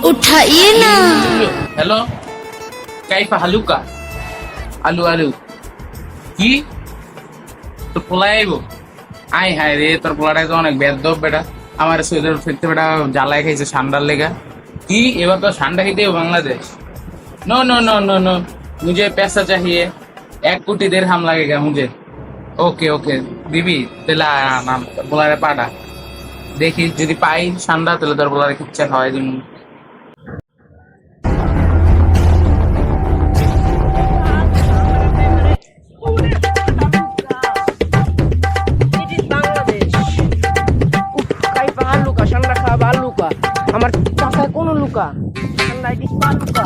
उठाइए ना। हेलो कैफा हालुका आलू आलू কি তোর পোলা আইবো আয় হায় রে তোর পোলাটাই তো অনেক বেদব বেটা আমার সৈদের ফিরতে বেটা জ্বালায় খাইছে ঠান্ডার লেগা কি এবার তো ঠান্ডা খেতে Bangladesh no no no no no मुझे पैसा चाहिए 1 कोटी दिरहम लगेगा मुझे ओके ओके দিবি তেলা নাম পোলারে পাড়া দেখি যদি পাই ঠান্ডা তাহলে তোর পোলারে কিচ্ছা খাওয়াই দিন আমার চাষায় কোন লুকা ঠান্ডা ইট ইস বালুকা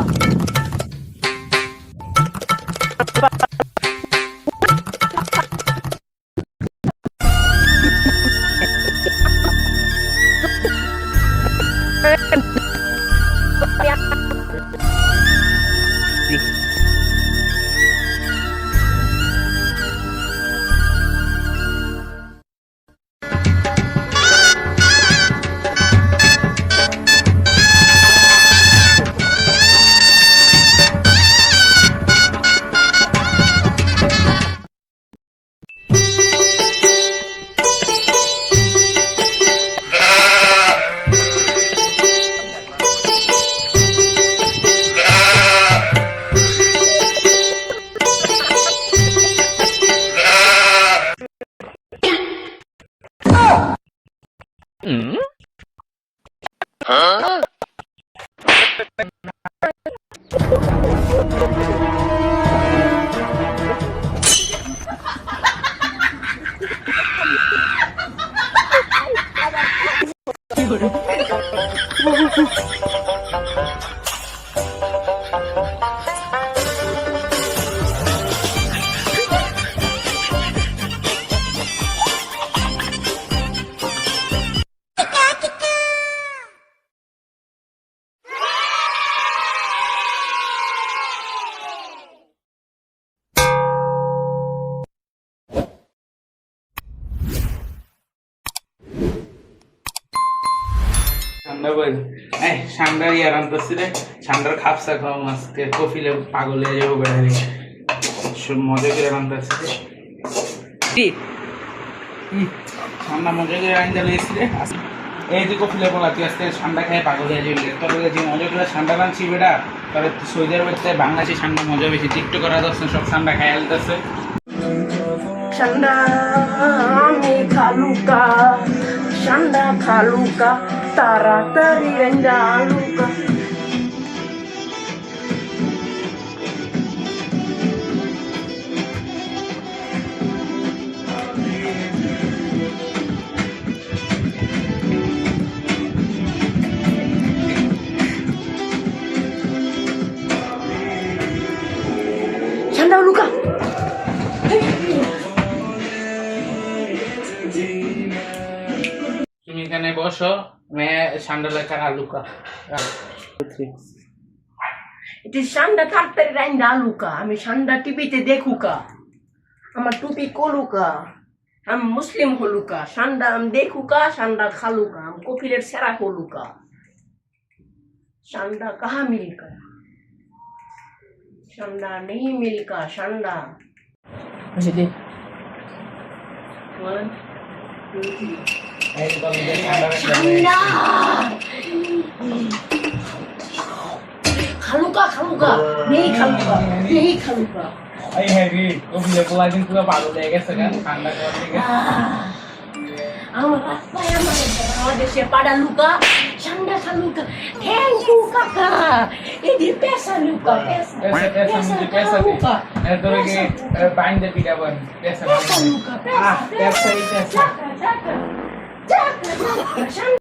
ঠান্ডা বই এই ঠান্ডার ইয়ার আনতেছি রে ঠান্ডার খাপসা খাওয়া মাছকে কফিলে পাগল হয়ে যাবো বেড়ালি সব মজা করে আনতেছি ঠান্ডা মজা করে আনতে লেগেছি রে এই যে কফিলে বলা তুই আজকে ঠান্ডা খেয়ে পাগল হয়ে যাবি তোর যে মজা করে ঠান্ডা আনছি বেটা তবে সৌদি আরবের বাংলাদেশি ঠান্ডা মজা বেশি টিকটক করা যাচ্ছে সব ঠান্ডা খাই আলতেছে ঠান্ডা আমি খালুকা ঠান্ডা খালুকা তাড়াতাড়ি রেঞ্জা লুকা ঠান্ডা লুকা তুমি এখানে বসো ঠান্ডা লেখার আলুকা এটি ঠান্ডা তাড়াতাড়ি রেঞ্জা লুকা আমি ঠান্ডা টিভিতে দেখুকা আমার টুপি কলুকা আমি মুসলিম হলুকা ঠান্ডা আমি দেখুকা ঠান্ডা খালুকা আমি কপিলের সেরা হলুকা ঠান্ডা কাহা মিলকা ঠান্ডা নেই মিলকা ঠান্ডা খালুকা খালুকা নেই খালুকা নেই খালুকা এই হেভি কফিলে পোলা দিন পুরো পাগল হয়ে গেছে ঠান্ডা খাওয়া থেকে আমার রাস্তায় আমার দেশে পাড়া লুকা ঠান্ডা খালুকা থ্যাংক ইউ কাকা এদি পেশা লুকা पैसा लुका তোরে কি বাইন্দে পিটাবন पैसा লুকা পেশা पैसा টাকা টাকা